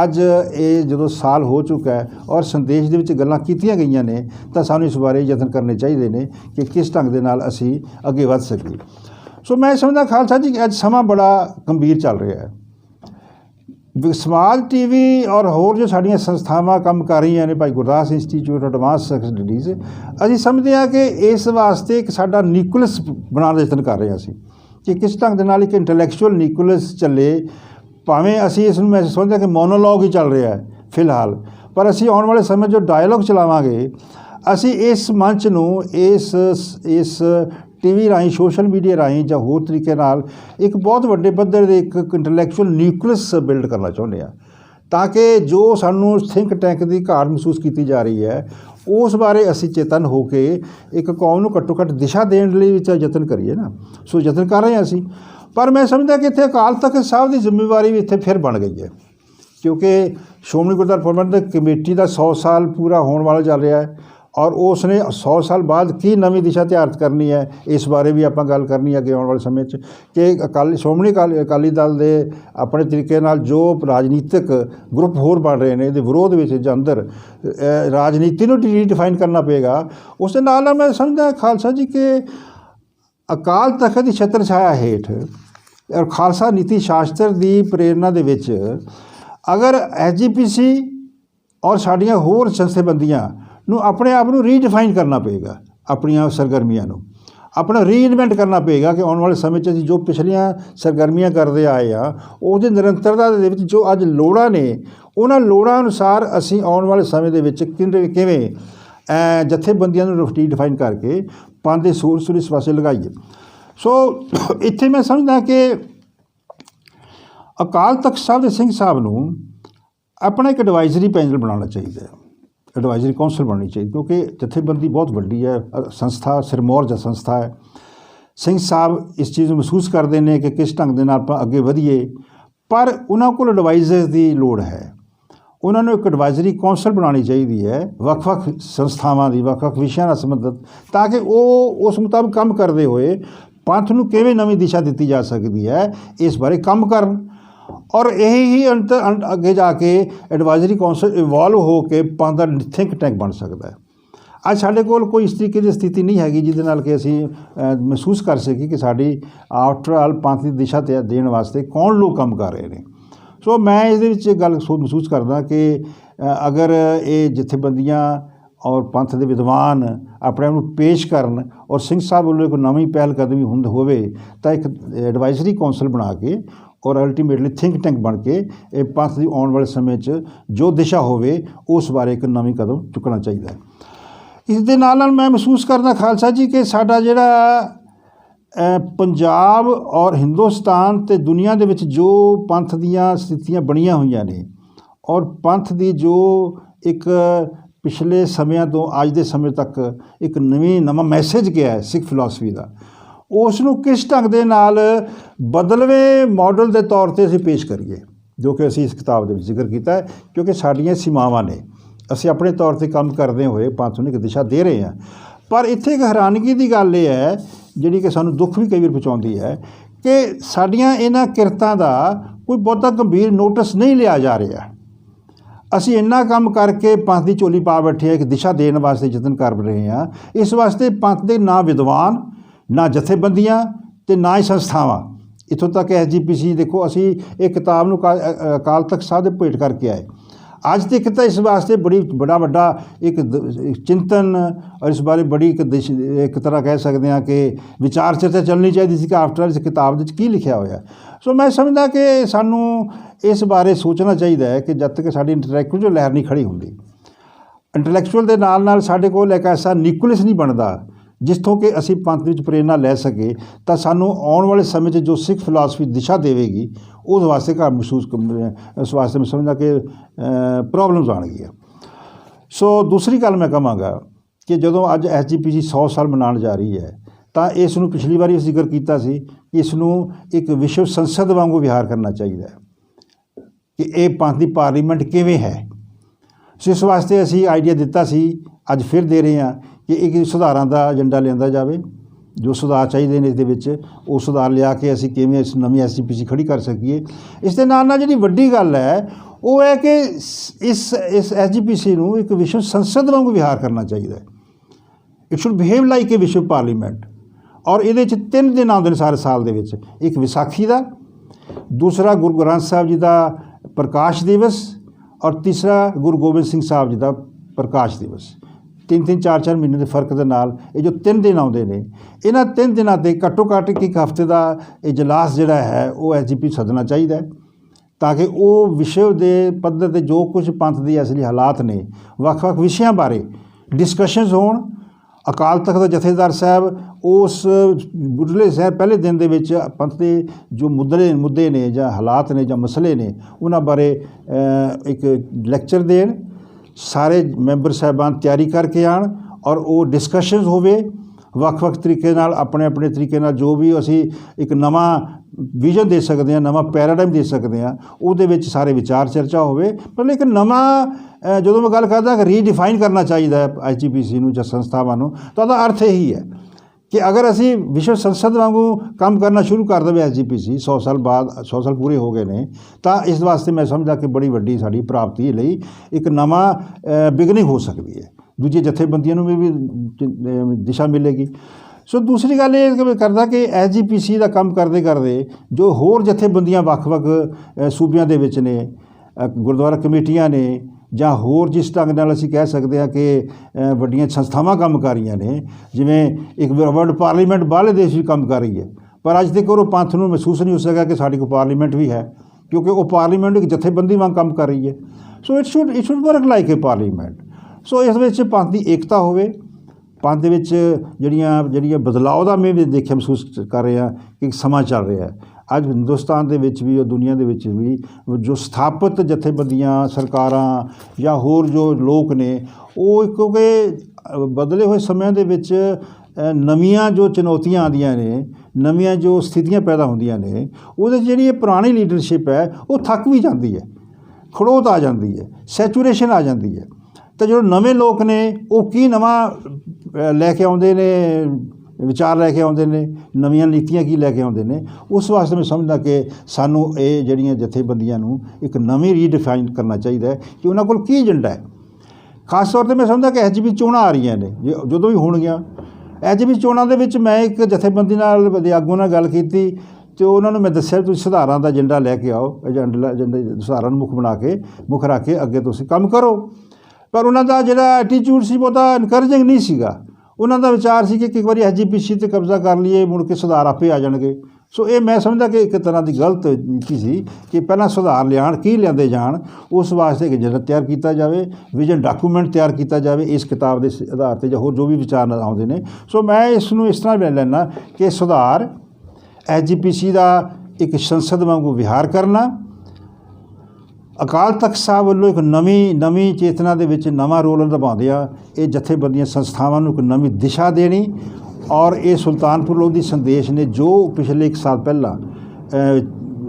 ਅੱਜ ਇਹ ਜਦੋਂ ਸਾਲ ਹੋ ਚੁੱਕਾ ਹੈ ਔਰ ਸੰਦੇਸ਼ ਦੇ ਵਿੱਚ ਗੱਲਾਂ ਕੀਤੀਆਂ ਗਈਆਂ ਨੇ, ਤਾਂ ਸਾਨੂੰ ਇਸ ਬਾਰੇ ਯਤਨ ਕਰਨੇ ਚਾਹੀਦੇ ਨੇ ਕਿ ਕਿਸ ਢੰਗ ਦੇ ਨਾਲ ਅਸੀਂ ਅੱਗੇ ਵੱਧ ਸਕੀਏ। ਸੋ ਮੈਂ ਸਮਝਦਾ ਖਾਲਸਾ ਜੀ ਅੱਜ ਸਮਾਂ ਬੜਾ ਗੰਭੀਰ ਚੱਲ ਰਿਹਾ ਹੈ। ਸਮਾਜ ਟੀਵੀ ਔਰ ਹੋਰ ਜੋ ਸਾਡੀਆਂ ਸੰਸਥਾਵਾਂ ਕੰਮ ਕਰ ਰਹੀਆਂ ਨੇ, Bhai Gurdas institute advance studies, ਅਸੀਂ ਸਮਝਦੇ ਹਾਂ ਕਿ ਇਸ ਵਾਸਤੇ ਇੱਕ ਸਾਡਾ ਨਿਊਕਲੀਅਸ ਬਣਾਉਣ ਦਾ ਯਤਨ ਕਰ ਰਹੇ ਹਾਂ ਅਸੀਂ, ਕਿ ਕਿਸ ਢੰਗ ਦੇ ਨਾਲ ਇੱਕ ਇੰਟੈਲੈਕਚੁਅਲ ਨਿਊਕਲੀਅਸ ਚੱਲੇ। ਭਾਵੇਂ ਅਸੀਂ ਇਸ ਨੂੰ ਮੈਂ ਸਮਝਦਾ ਕਿ ਮੋਨੋਲੋਗ ਹੀ ਚੱਲ ਰਿਹਾ ਹੈ ਫਿਲਹਾਲ, ਪਰ ਅਸੀਂ ਆਉਣ ਵਾਲੇ ਸਮੇਂ ਜੋ ਡਾਇਲੋਗ ਚਲਾਵਾਂਗੇ, ਅਸੀਂ ਇਸ ਮੰਚ ਨੂੰ ਇਸ ਟੀਵੀ ਰਾਹੀਂ, ਸੋਸ਼ਲ ਮੀਡੀਆ ਰਾਹੀਂ ਜਾਂ ਹੋਰ ਤਰੀਕੇ ਨਾਲ ਇੱਕ ਬਹੁਤ ਵੱਡੇ ਪੱਧਰ ਦੇ ਇੱਕ ਇੰਟੈਲੈਕਚੁਅਲ ਨਿਊਕਲੀਅਸ ਬਿਲਡ ਕਰਨਾ ਚਾਹੁੰਦੇ ਹਾਂ, ਤਾਂ ਕਿ ਜੋ ਸਾਨੂੰ ਥਿੰਕ ਟੈਂਕ ਦੀ ਘਾਟ ਮਹਿਸੂਸ ਕੀਤੀ ਜਾ ਰਹੀ ਹੈ, ਉਸ ਬਾਰੇ ਅਸੀਂ ਚੇਤਨ ਹੋ ਕੇ ਇੱਕ ਕੌਮ ਨੂੰ ਘੱਟੋ ਘੱਟ ਦਿਸ਼ਾ ਦੇਣ ਲਈ ਵਿੱਚ ਯਤਨ ਕਰੀਏ ਨਾ। ਸੋ ਯਤਨ ਕਰ ਰਹੇ ਹਾਂ ਅਸੀਂ, ਪਰ ਮੈਂ ਸਮਝਦਾ ਕਿ ਇੱਥੇ ਅਕਾਲ ਤਖ਼ਤ ਸਾਹਿਬ ਦੀ ਜ਼ਿੰਮੇਵਾਰੀ ਵੀ ਇੱਥੇ ਫਿਰ ਬਣ ਗਈ ਹੈ, ਕਿਉਂਕਿ ਸ਼੍ਰੋਮਣੀ ਗੁਰਦੁਆਰਾ ਪ੍ਰਬੰਧਕ ਕਮੇਟੀ ਦਾ 100 ਸਾਲ ਪੂਰਾ ਹੋਣ ਵਾਲਾ ਚੱਲ ਰਿਹਾ ਹੈ, ਔਰ ਉਸ ਨੇ 100 ਸਾਲ ਬਾਅਦ ਕੀ ਨਵੀਂ ਦਿਸ਼ਾ ਤਿਆਰ ਕਰਨੀ ਹੈ, ਇਸ ਬਾਰੇ ਵੀ ਆਪਾਂ ਗੱਲ ਕਰਨੀ ਹੈ ਅੱਗੇ ਆਉਣ ਵਾਲੇ ਸਮੇਂ 'ਚ, ਕਿ ਸ਼੍ਰੋਮਣੀ ਅਕਾਲੀ ਦਲ ਦੇ ਆਪਣੇ ਤਰੀਕੇ ਨਾਲ ਜੋ ਰਾਜਨੀਤਿਕ ਗਰੁੱਪ ਹੋਰ ਬਣ ਰਹੇ ਨੇ, ਇਹਦੇ ਵਿਰੋਧ ਵਿੱਚ ਜਾਂ ਅੰਦਰ ਰਾਜਨੀਤੀ ਨੂੰ ਰੀਡਿਫਾਈਨ ਕਰਨਾ ਪਏਗਾ। ਉਸ ਦੇ ਨਾਲ ਨਾਲ ਮੈਂ ਸਮਝਦਾ ਖਾਲਸਾ ਜੀ ਕਿ ਅਕਾਲ ਤਖ਼ਤ ਦੀ ਛਤਰ ਛਾਇਆ ਹੇਠ ਔਰ ਖਾਲਸਾ ਨੀਤੀ ਸ਼ਾਸਤਰ ਦੀ ਪ੍ਰੇਰਨਾ ਦੇ ਵਿੱਚ ਅਗਰ SGPC ਔਰ ਸਾਡੀਆਂ ਹੋਰ ਜਥੇਬੰਦੀਆਂ ਨੂੰ ਆਪਣੇ ਆਪ ਨੂੰ ਰੀਡਿਫਾਈਨ ਕਰਨਾ ਪਏਗਾ, ਆਪਣੀਆਂ ਸਰਗਰਮੀਆਂ ਨੂੰ ਆਪਣਾ ਰੀਇਨਵੈਂਟ ਕਰਨਾ ਪਏਗਾ, ਕਿ ਆਉਣ ਵਾਲੇ ਸਮੇਂ 'ਚ ਅਸੀਂ ਜੋ ਪਿਛਲੀਆਂ ਸਰਗਰਮੀਆਂ ਕਰਦੇ ਆਏ ਆ, ਉਹਦੀ ਨਿਰੰਤਰਤਾ ਦੇ ਵਿੱਚ ਜੋ ਅੱਜ ਲੋੜਾਂ ਨੇ, ਉਹਨਾਂ ਲੋੜਾਂ ਅਨੁਸਾਰ ਅਸੀਂ ਆਉਣ ਵਾਲੇ ਸਮੇਂ ਦੇ ਵਿੱਚ ਕਿਵੇਂ ਜਥੇਬੰਦੀਆਂ ਨੂੰ ਰੀਡਿਫਾਈਨ ਕਰਕੇ ਪੰਥ ਦੇ ਸੂਰ ਇਸ ਪਾਸੇ ਲਗਾਈਏ। ਸੋ ਇੱਥੇ ਮੈਂ ਸਮਝਦਾ ਕਿ ਅਕਾਲ ਤਖ਼ਤ ਸਾਹਿਬ ਦੇ ਸਿੰਘ ਸਾਹਿਬ ਨੂੰ ਆਪਣਾ ਇੱਕ ਐਡਵਾਈਜ਼ਰੀ ਪੈਨਲ ਬਣਾਉਣਾ ਚਾਹੀਦਾ ਹੈ, ਐਡਵਾਈਜ਼ਰੀ ਕੌਂਸਲ ਬਣਨੀ ਚਾਹੀਦੀ, ਕਿਉਂਕਿ ਜਥੇਬੰਦੀ ਬਹੁਤ ਵੱਡੀ ਹੈ, ਸੰਸਥਾ ਸਿਰਮੌਰ ਜਾਂ ਸੰਸਥਾ ਹੈ। ਸਿੰਘ ਸਾਹਿਬ ਇਸ ਚੀਜ਼ ਨੂੰ ਮਹਿਸੂਸ ਕਰਦੇ ਨੇ ਕਿ ਕਿਸ ਢੰਗ ਦੇ ਨਾਲ ਆਪਾਂ ਅੱਗੇ ਵਧੀਏ, ਪਰ ਉਹਨਾਂ ਕੋਲ ਐਡਵਾਈਜ਼ਰਸ ਦੀ ਲੋੜ ਹੈ। ਉਹਨਾਂ ਨੂੰ ਇੱਕ ਐਡਵਾਈਜ਼ਰੀ ਕੌਂਸਲ ਬਣਾਉਣੀ ਚਾਹੀਦੀ ਹੈ, ਵੱਖ-ਵੱਖ ਸੰਸਥਾਵਾਂ ਦੀ, ਵੱਖ-ਵੱਖ ਵਿਸ਼ਿਆਂ ਨਾਲ ਸੰਬੰਧਿਤ, ਤਾਂ ਕਿ ਉਹ ਉਸ ਮੁਤਾਬਕ ਕੰਮ ਕਰਦੇ ਹੋਏ ਪੰਥ ਨੂੰ ਕਿਵੇਂ ਨਵੀਂ ਦਿਸ਼ਾ ਦਿੱਤੀ ਜਾ ਸਕਦੀ ਹੈ, ਇਸ ਬਾਰੇ ਕੰਮ ਕਰਨ। ਔਰ ਇਹੀ ਅੱਗੇ ਜਾ ਕੇ ਐਡਵਾਈਜ਼ਰੀ ਕੌਂਸਲ ਇਵੋਲਵ ਹੋ ਕੇ ਪੰਥ ਦਾ ਥਿੰਕ ਟੈਂਕ ਬਣ ਸਕਦਾ ਹੈ। ਅੱਜ ਸਾਡੇ ਕੋਲ ਕੋਈ ਇਸ ਤਰੀਕੇ ਦੀ ਸਥਿਤੀ ਨਹੀਂ ਹੈਗੀ ਜਿਹਦੇ ਨਾਲ ਕਿ ਅਸੀਂ ਮਹਿਸੂਸ ਕਰ ਸਕੀਏ ਕਿ ਸਾਡੀ ਆਫਟਰ ਆਲ ਪੰਥ ਦੀ ਦਿਸ਼ਾ ਤੇ ਦੇਣ ਵਾਸਤੇ ਕੌਣ ਲੋਕ ਕੰਮ ਕਰ ਰਹੇ ਨੇ। ਸੋ ਮੈਂ ਇਹਦੇ ਵਿੱਚ ਗੱਲ ਮਹਿਸੂਸ ਕਰਦਾ ਕਿ ਅਗਰ ਇਹ ਜਥੇਬੰਦੀਆਂ ਔਰ ਪੰਥ ਦੇ ਵਿਦਵਾਨ ਆਪਣੇ ਆਪ ਨੂੰ ਪੇਸ਼ ਕਰਨ ਔਰ ਸਿੰਘ ਸਾਹਿਬ ਵੱਲੋਂ ਇੱਕ ਨਵੀਂ ਪਹਿਲ ਕਦਮੀ ਹੋਵੇ, ਤਾਂ ਇੱਕ ਐਡਵਾਈਜ਼ਰੀ ਕੌਂਸਲ ਬਣਾ ਕੇ ਔਰ ਅਲਟੀਮੇਟਲੀ ਥਿੰਕ ਟੈਂਕ ਬਣ ਕੇ ਇਹ ਪੰਥ ਦੀ ਆਉਣ ਵਾਲੇ ਸਮੇਂ 'ਚ ਜੋ ਦਿਸ਼ਾ ਹੋਵੇ, ਉਸ ਬਾਰੇ ਇੱਕ ਨਵੀਂ ਕਦਮ ਚੁੱਕਣਾ ਚਾਹੀਦਾ ਹੈ। ਇਸ ਦੇ ਨਾਲ ਨਾਲ ਮੈਂ ਮਹਿਸੂਸ ਕਰਦਾ ਖਾਲਸਾ ਜੀ ਕਿ ਸਾਡਾ ਜਿਹੜਾ ਪੰਜਾਬ ਔਰ ਹਿੰਦੁਸਤਾਨ ਅਤੇ ਦੁਨੀਆ ਦੇ ਵਿੱਚ ਜੋ ਪੰਥ ਦੀਆਂ ਸਥਿਤੀਆਂ ਬਣੀਆਂ ਹੋਈਆਂ ਨੇ, ਔਰ ਪੰਥ ਦੀ ਜੋ ਇੱਕ ਪਿਛਲੇ ਸਮਿਆਂ ਤੋਂ ਅੱਜ ਦੇ ਸਮੇਂ ਤੱਕ ਇੱਕ ਨਵਾਂ ਮੈਸੇਜ ਗਿਆ ਹੈ ਸਿੱਖ ਫਿਲਾਸਫੀ ਦਾ, ਉਸ ਨੂੰ ਕਿਸ ਢੰਗ ਦੇ ਨਾਲ ਬਦਲਵੇਂ ਮਾਡਲ ਦੇ ਤੌਰ 'ਤੇ ਅਸੀਂ ਪੇਸ਼ ਕਰੀਏ, ਜੋ ਕਿ ਅਸੀਂ ਇਸ ਕਿਤਾਬ ਦੇ ਵਿੱਚ ਜ਼ਿਕਰ ਕੀਤਾ ਹੈ। ਕਿਉਂਕਿ ਸਾਡੀਆਂ ਸੀਮਾਵਾਂ ਨੇ, ਅਸੀਂ ਆਪਣੇ ਤੌਰ 'ਤੇ ਕੰਮ ਕਰਦੇ ਹੋਏ ਪੰਥ ਨੂੰ ਇੱਕ ਦਿਸ਼ਾ ਦੇ ਰਹੇ ਹਾਂ, ਪਰ ਇੱਥੇ ਇੱਕ ਹੈਰਾਨਗੀ ਦੀ ਗੱਲ ਇਹ ਹੈ, ਜਿਹੜੀ ਕਿ ਸਾਨੂੰ ਦੁੱਖ ਵੀ ਕਈ ਵਾਰ ਪਹੁੰਚਾਉਂਦੀ ਹੈ, ਕਿ ਸਾਡੀਆਂ ਇਹਨਾਂ ਕਿਰਤਾਂ ਦਾ ਕੋਈ ਬਹੁਤਾ ਗੰਭੀਰ ਨੋਟਿਸ ਨਹੀਂ ਲਿਆ ਜਾ ਰਿਹਾ। ਅਸੀਂ ਇੰਨਾ ਕੰਮ ਕਰਕੇ ਪੰਥ ਦੀ ਝੋਲੀ ਪਾ ਬੈਠੇ ਹਾਂ, ਇੱਕ ਦਿਸ਼ਾ ਦੇਣ ਵਾਸਤੇ ਯਤਨ ਕਰ ਰਹੇ ਹਾਂ। ਇਸ ਵਾਸਤੇ ਪੰਥ ਦੇ ਨਾ ਵਿਦਵਾਨ, ਨਾ ਜਥੇਬੰਦੀਆਂ ਅਤੇ ਨਾ ਹੀ ਸੰਸਥਾਵਾਂ, ਇੱਥੋਂ ਤੱਕ SGPC ਦੇਖੋ, ਅਸੀਂ ਇਹ ਕਿਤਾਬ ਨੂੰ ਅਕਾਲ ਤਖ਼ਤ ਸਾਹਿਬ ਦੇ ਭੇਟ ਕਰਕੇ ਆਏ। ਅੱਜ तक तो इस वास्ते बड़ा वड्डा एक चिंतन और इस बारे बड़ी एक तरह कह सकते हैं कि विचार चर्चा चलनी चाहिए सी कि आफ्टर इस किताब में की लिखा होया। सो मैं समझदा कि सानू इस बारे सोचना चाहिए कि जब तक साडी इंटलैक्चुअल जो लहर नहीं खड़ी होंदी, इंटलैक्चुअल के नाल साडे कोल एक ऐसा न्यूक्लियस नहीं बनता जिसों कि असी पंथ विच प्रेरणा लै सके, तो सानू आने वाले समय जो सिख फिलासफी दिशा देगी उस वास्ते घर महसूस उस वास्ते मैं समझदा कि प्रॉब्लम्स आएगी। सो दूसरी गल मैं कहांगा कि जदों अज SGPC 100 साल मनाउण जा रही है, तो इसनूं पिछली बारी जिक्र किया सी कि इसनूं एक विश्व संसद वांगू विहार करना चाहिए कि ये पंथ की पार्लीमेंट किवें है। सो इस वास्ते असी आइडिया दिता सी, अज फिर दे रहे हैं कि एक सुधारां दा एजेंडा लिया जाए, जो सुधार चाहिए ने इस वो सुधार लिया कि असी किवें इस नवीं SGPC खड़ी कर सकीए। इस दे नाल जिहड़ी वड्डी गल है वो है कि इस SGPC नूं एक विश्व संसद वांगू विहार करना चाहिए। It should behave like a विश्व पार्लीमेंट। और ये 3 दिन आउंदे ने सारे साल दे विच, एक विसाखी का, दूसरा गुरु ग्रंथ साहब जी का प्रकाश दिवस और तीसरा गुरु गोबिंद सिंह साहब जी का प्रकाश दिवस। 3-3 4-4 महीने के फर्क के नाल ये जो 3 दिन आते हैं, इन्हां 3 दिनों से घट्टो घट्ट एक हफ्ते का इजलास जोड़ा है वो SGPC सदना चाहिए, ताकि वो विश्व के पद्धर से जो कुछ पंथ के असली हालात ने वक्-वक् विषयों बारे डिस्कशनस होण। अकाल तख्त दा जथेदार साहब उस बुढ़ले शहर पहले दिन दे विच पंथ के जो मुद्दे ने जां हालात ने जां मसले ने उन्हां बारे एक लैक्चर देण, सारे मैंबर साहबान तैयारी करके आण और वो डिस्कशनस होवे वक्-वक् तरीके नाल अपने अपने तरीके नाल जो भी असी एक नवा विजन दे सकते हैं, नवा पैराडाइम दे सकते हैं, उहदे विच सारे विचार चर्चा होवे। पर एक नवा जो मैं गल करदा कि रीडिफाइन करना चाहिए SGPC नूं जां संस्थावां नूं, तो उसदा अर्थ यही है कि अगर असी विश्व संसद वांगू काम करना शुरू कर देवे SGPC 100 साल बाद 100 साल पूरे हो गए ने, तो इस वास्ते मैं समझदा कि बड़ी वड्डी साडी प्राप्ति लई एक नवा बिगनिंग हो सकती है, दूजे जथेबंदियों में भी दिशा मिलेगी। सो दूसरी गल ये करदा कि SGPC का काम करते करते जो होर जथेबंदियां वक्-वक् सूबियां दे विच ने, गुरुद्वारा कमेटियां ने जां होर जिस ढंग नाल असीं कह सकते हैं कि वड्डियां संस्थावां काम कर रही ने, जिवें एक वर्ल्ड पार्लीमेंट बाहरले देश भी काम कर रही है, पर अज तक वो पंथ नूं महसूस नहीं हो सका कि साडी कोई पार्लीमेंट भी है, क्योंकि वो पार्लीमेंट एक जथेबंदी वांग काम कर रही है। So it should work like a parliament. So is which पंथ की एकता होवे, पंथ दे विच जड़ियां बदलाव का मैं भी देखिया महसूस कर रहा कि समा चल रहा है। अज हिंदुस्तान दे विच भी और दुनिया दे विच भी जो स्थापित जथेबंदियां सरकारां या होर जो लोग ने वो क्योंकि बदले हुए समय दे विच नवीं जो चुनौतियां आदियां ने, नवीं जो स्थितियां पैदा होंदियां ने, उहदे जिहड़ी पुरानी लीडरशिप है वो थक भी जाती है, खड़ोत आ जाती है, सैचुरेशन आ जाती है। तो जो नवे लोग ने वो की नवा लैके आउंदे ने, विचार लैके आउंदे ने, नवीं नीतियां की लैके आउंदे ने, उस वास्ते मैं समझदा कि सानू ये जड़ियां जथेबंदियां नूं एक नवीं रीडिफाइन करना चाहिए कि उन्हां कोल की एजेंडा है। खास तौर पर मैं समझदा कि SGPC चोणां आ रही ने, जदों भी होणगीਆਂ SGPC चोणां दे विच मैं एक जथेबंदी नाल आगू नाल गल कीती तो उन्होंने मैं दस्सिया तुसीं सुधारां दा एजेंडा लैके आओ, एजेंडा सुधारां नूं मुख रख के अगे तुसीं काम करो। पर उन्हों का जो एटीट्यूड से बहुता इनकरेजिंग नहीं सीगा। उन्हों का विचार से कि एक बार SGPC ते कब्जा कर लीए मुड़ के सुधार आपे आ जाएंगे। सो ये मैं समझदा कि एक तरह की गलत नीति सी कि पहला सुधार लियाण की लियाते जाण, उस वास्ते एक एजेंडा तैयार किया जाए, विजन डाकूमेंट तैयार किया जाए इस किताब के आधार पर, होर जो भी विचार आउंदे ने। सो मैं इसनूं इस तरह ले लैना कि सुधार SGPC का एक संसद वांगू विहार करना, अकाल तख्त साहब वालों एक नवीं चेतना दे विच नवा रोल निभाउंदियां ये जथेबंदियां संस्थावां नूं एक नवीं दिशा देनी। और ये सुल्तानपुर लोधी संदेश ने जो पिछले 1 साल पहला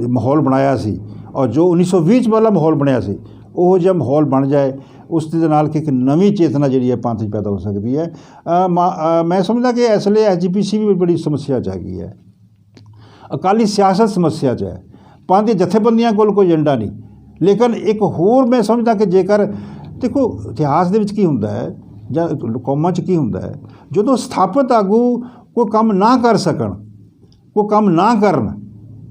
माहौल बनाया सी और जो 1920 वाला माहौल बनया सी, वो जिहा माहौल बन जाए उस दे नाल कि एक नवीं चेतना जिहड़ी है पंथ पैदा हो सकती है। मैं समझदा कि इसलिए SGPC भी बड़ी समस्या च हैगी है, अकाली सियासत समस्या च है, पंथ दी जथेबंदियां कोल कोई एजेंडा नहीं। लेकिन एक होर मैं समझदा कि जेकर देखो इतिहास दे विच की हुंदा है जां कौमां च की हुंदा है, जदों स्थापित आगू कोई काम ना कर सकण, कोई काम ना करन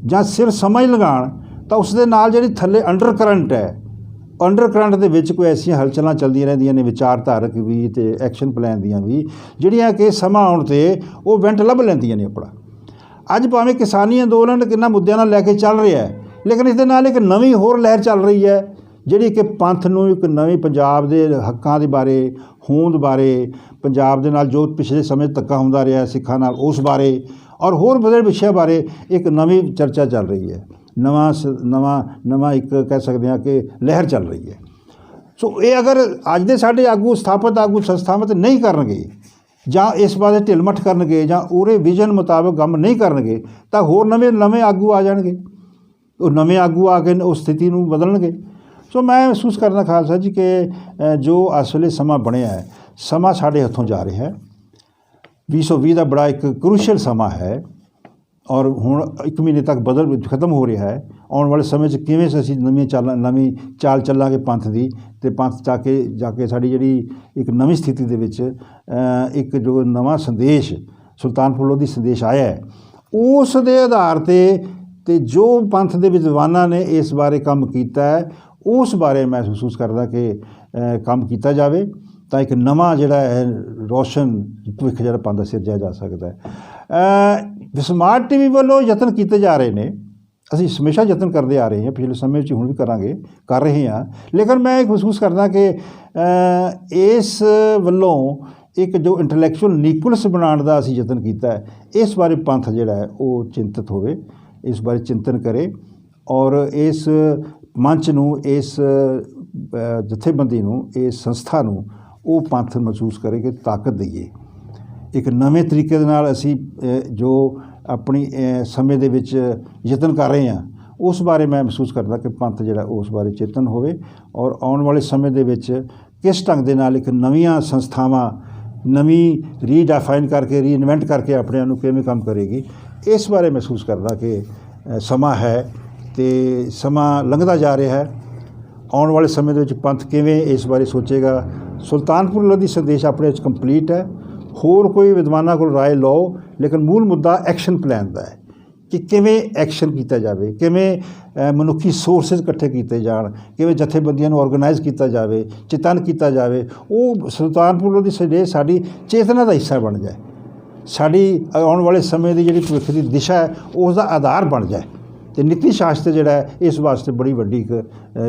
जां सिर्फ समझ लगाण, तो उस दे नाल जिहड़ी थल्ले अंडर करंट है ਅੰਡਰਕਰੰਟ ਦੇ ਵਿੱਚ ਕੋਈ ਐਸੀਆਂ ਹਲਚਲਾਂ ਚੱਲਦੀਆਂ ਰਹਿੰਦੀਆਂ ਨੇ ਵਿਚਾਰਧਾਰਕ ਵੀ ਤੇ ਐਕਸ਼ਨ ਪਲਾਨ ਦੀਆਂ ਵੀ, ਜਿਹੜੀਆਂ ਕਿ ਸਮਾਂ ਆਉਣ 'ਤੇ ਉਹ ਵੈਂਟ ਲੱਭ ਲੈਂਦੀਆਂ ਨੇ ਆਪਣਾ। ਅੱਜ ਭਾਵੇਂ ਕਿਸਾਨੀ ਅੰਦੋਲਨ ਕਿੰਨਾ ਮੁੱਦਿਆਂ ਨਾਲ ਲੈ ਕੇ ਚੱਲ ਰਿਹਾ ਹੈ, ਲੇਕਿਨ ਇਸ ਦੇ ਨਾਲ ਇੱਕ ਨਵੀਂ ਹੋਰ ਲਹਿਰ ਚੱਲ ਰਹੀ ਹੈ, ਜਿਹੜੀ ਕਿ ਪੰਥ ਨੂੰ ਇੱਕ ਨਵੇਂ ਪੰਜਾਬ ਦੇ ਹੱਕਾਂ ਦੇ ਬਾਰੇ, ਹੋਂਦ ਬਾਰੇ, ਪੰਜਾਬ ਦੇ ਨਾਲ ਜੋ ਪਿਛਲੇ ਸਮੇਂ ਧੱਕਾ ਹੁੰਦਾ ਰਿਹਾ ਸਿੱਖਾਂ ਨਾਲ, ਉਸ ਬਾਰੇ ਔਰ ਹੋਰ ਬੜੇ ਵਿਸ਼ਿਆਂ ਬਾਰੇ ਇੱਕ ਨਵੀਂ ਚਰਚਾ ਚੱਲ ਰਹੀ ਹੈ। ਨਵਾਂ ਇੱਕ ਕਹਿ ਸਕਦੇ ਹਾਂ ਕਿ ਲਹਿਰ ਚੱਲ ਰਹੀ ਹੈ। ਸੋ ਇਹ ਅਗਰ ਅੱਜ ਦੇ ਸਾਡੇ ਆਗੂ, ਸਥਾਪਿਤ ਆਗੂ ਸੰਸਥਾਪਿਤ ਨਹੀਂ ਕਰਨਗੇ ਜਾਂ ਇਸ ਬਾਰੇ ਢਿੱਲ-ਮੱਠ ਕਰਨਗੇ ਜਾਂ ਉਹਦੇ ਵਿਜ਼ਨ ਮੁਤਾਬਕ ਕੰਮ ਨਹੀਂ ਕਰਨਗੇ, ਤਾਂ ਹੋਰ ਨਵੇਂ ਆਗੂ ਆ ਜਾਣਗੇ। ਉਹ ਨਵੇਂ ਆਗੂ ਆ ਕੇ ਉਸ ਸਥਿਤੀ ਨੂੰ ਬਦਲਣਗੇ। ਸੋ ਮੈਂ ਮਹਿਸੂਸ ਕਰਦਾ ਖਾਲਸਾ ਜੀ ਕਿ ਜੋ ਇਸ ਵੇਲੇ ਸਮਾਂ ਬਣਿਆ ਹੈ, ਸਮਾਂ ਸਾਡੇ ਹੱਥੋਂ ਜਾ ਰਿਹਾ ਹੈ। 2020 ਦਾ ਬੜਾ ਇੱਕ ਕਰੂਸ਼ੀਅਲ ਸਮਾਂ ਹੈ ਔਰ ਹੁਣ 1 ਮਹੀਨੇ ਤੱਕ ਖਤਮ ਹੋ ਰਿਹਾ ਹੈ। ਆਉਣ ਵਾਲੇ ਸਮੇਂ 'ਚ ਕਿਵੇਂ ਅਸੀਂ ਨਵੀਂ ਚਾਲ ਚੱਲਾਂਗੇ ਪੰਥ ਦੀ, ਅਤੇ ਪੰਥ ਜਾ ਕੇ ਸਾਡੀ ਜਿਹੜੀ ਇੱਕ ਨਵੀਂ ਸਥਿਤੀ ਦੇ ਵਿੱਚ ਇੱਕ ਜੋ ਨਵਾਂ ਸੰਦੇਸ਼ ਸੁਲਤਾਨਪੁਰ ਲੋਧੀ ਸੰਦੇਸ਼ ਆਇਆ ਹੈ, ਉਸ ਦੇ ਆਧਾਰ 'ਤੇ ਜੋ ਪੰਥ ਦੇ ਵਿਦਵਾਨਾਂ ਨੇ ਇਸ ਬਾਰੇ ਕੰਮ ਕੀਤਾ ਹੈ, ਉਸ ਬਾਰੇ ਮੈਂ ਮਹਿਸੂਸ ਕਰਦਾ ਕਿ ਕੰਮ ਕੀਤਾ ਜਾਵੇ ਤਾਂ ਇੱਕ ਨਵਾਂ ਜਿਹੜਾ ਹੈ ਰੋਸ਼ਨ ਭਵਿੱਖ ਜਿਹੜਾ ਪੰਥ ਦਾ ਸਿਰਜਿਆ ਜਾ ਸਕਦਾ ਹੈ। ਸਮਾਰਟ TV ਵੱਲੋਂ ਯਤਨ ਕੀਤੇ ਜਾ ਰਹੇ ਨੇ, ਅਸੀਂ ਹਮੇਸ਼ਾ ਯਤਨ ਕਰਦੇ ਆ ਰਹੇ ਹਾਂ, ਪਿਛਲੇ ਸਮੇਂ 'ਚ ਹੁਣ ਵੀ ਕਰ ਰਹੇ ਹਾਂ। ਲੇਕਿਨ ਮੈਂ ਇੱਕ ਮਹਿਸੂਸ ਕਰਦਾ ਕਿ ਇਸ ਵੱਲੋਂ ਇੱਕ ਜੋ ਇੰਟਲੈਕਚੁਅਲ ਨਿਊਕਲੀਅਸ ਬਣਾਉਣ ਦਾ ਅਸੀਂ ਯਤਨ ਕੀਤਾ ਹੈ, ਇਸ ਬਾਰੇ ਪੰਥ ਜਿਹੜਾ ਹੈ ਉਹ ਚਿੰਤਤ ਹੋਵੇ, ਇਸ ਬਾਰੇ ਚਿੰਤਨ ਕਰੇ ਔਰ ਇਸ ਮੰਚ ਨੂੰ, ਇਸ ਜਥੇਬੰਦੀ ਨੂੰ, ਇਸ ਸੰਸਥਾ ਨੂੰ ਉਹ ਪੰਥ ਮਹਿਸੂਸ ਕਰੇ ਕਿ ਤਾਕਤ ਦਈਏ। ਇੱਕ ਨਵੇਂ ਤਰੀਕੇ ਦੇ ਨਾਲ ਅਸੀਂ ਜੋ ਆਪਣੀ ਸਮੇਂ ਦੇ ਵਿੱਚ ਯਤਨ ਕਰ ਰਹੇ ਹਾਂ, ਉਸ ਬਾਰੇ ਮੈਂ ਮਹਿਸੂਸ ਕਰਦਾ ਕਿ ਪੰਥ ਜਿਹੜਾ ਉਸ ਬਾਰੇ ਚੇਤਨ ਹੋਵੇ ਔਰ ਆਉਣ ਵਾਲੇ ਸਮੇਂ ਦੇ ਵਿੱਚ ਕਿਸ ਢੰਗ ਦੇ ਨਾਲ ਇੱਕ ਨਵੀਆਂ ਸੰਸਥਾਵਾਂ ਨਵੀਂ ਰੀਡਿਫਾਈਨ ਕਰਕੇ, ਰੀਇਨਵੈਂਟ ਕਰਕੇ ਆਪਣੇ ਆਪ ਨੂੰ ਕਿਵੇਂ ਕੰਮ ਕਰੇਗੀ, ਇਸ ਬਾਰੇ ਮਹਿਸੂਸ ਕਰਦਾ ਕਿ ਸਮਾਂ ਹੈ ਅਤੇ ਸਮਾਂ ਲੰਘਦਾ ਜਾ ਰਿਹਾ ਹੈ। ਆਉਣ ਵਾਲੇ ਸਮੇਂ ਦੇ ਵਿੱਚ ਪੰਥ ਕਿਵੇਂ ਇਸ ਬਾਰੇ ਸੋਚੇਗਾ। ਸੁਲਤਾਨਪੁਰ ਲੋਧੀ ਸੰਦੇਸ਼ ਆਪਣੇ ਵਿੱਚ ਕੰਪਲੀਟ ਹੈ। ਹੋਰ ਕੋਈ ਵਿਦਵਾਨਾਂ ਕੋਲ ਰਾਏ ਲਓ, ਲੇਕਿਨ ਮੂਲ ਮੁੱਦਾ ਐਕਸ਼ਨ ਪਲਾਨ ਦਾ ਹੈ ਕਿ ਕਿਵੇਂ ਐਕਸ਼ਨ ਕੀਤਾ ਜਾਵੇ, ਕਿਵੇਂ ਮਨੁੱਖੀ ਸੋਰਸਿਸ ਇਕੱਠੇ ਕੀਤੇ ਜਾਣ, ਕਿਵੇਂ ਜਥੇਬੰਦੀਆਂ ਨੂੰ ਔਰਗਨਾਈਜ਼ ਕੀਤਾ ਜਾਵੇ, ਚੇਤਨ ਕੀਤਾ ਜਾਵੇ। ਉਹ ਸੁਲਤਾਨਪੁਰ ਲੋਧੀ ਸੰਦੇਸ਼ ਸਾਡੀ ਚੇਤਨਾ ਦਾ ਹਿੱਸਾ ਬਣ ਜਾਏ, ਸਾਡੀ ਆਉਣ ਵਾਲੇ ਸਮੇਂ ਦੀ ਜਿਹੜੀ ਭਵਿੱਖ ਦੀ ਦਿਸ਼ਾ ਹੈ ਉਸ ਦਾ ਆਧਾਰ ਬਣ ਜਾਏ। ਅਤੇ ਨੀਤੀ ਸ਼ਾਸਤਰ ਜਿਹੜਾ ਹੈ ਇਸ ਵਾਸਤੇ ਬੜੀ ਵੱਡੀ ਇੱਕ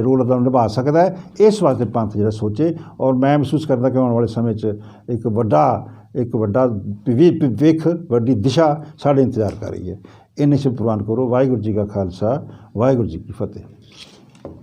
ਰੋਲ ਅਦਾ ਨਿਭਾ ਸਕਦਾ ਹੈ। ਇਸ ਵਾਸਤੇ ਪੰਥ ਜਿਹੜਾ ਸੋਚੇ ਔਰ ਮੈਂ ਮਹਿਸੂਸ ਕਰਦਾ ਕਿ ਆਉਣ ਵਾਲੇ ਸਮੇਂ 'ਚ ਇੱਕ ਵੱਡਾ ਭਵਿੱਖ, ਵੱਡੀ ਦਿਸ਼ਾ ਸਾਡੇ ਇੰਤਜ਼ਾਰ ਕਰ ਰਹੀ ਹੈ। ਇੰਨੇ ਸ਼ਬਦ ਪ੍ਰਵਾਨ ਕਰੋ। ਵਾਹਿਗੁਰੂ ਜੀ ਕਾ ਖਾਲਸਾ, ਵਾਹਿਗੁਰੂ ਜੀ ਕੀ ਫਤਿਹ।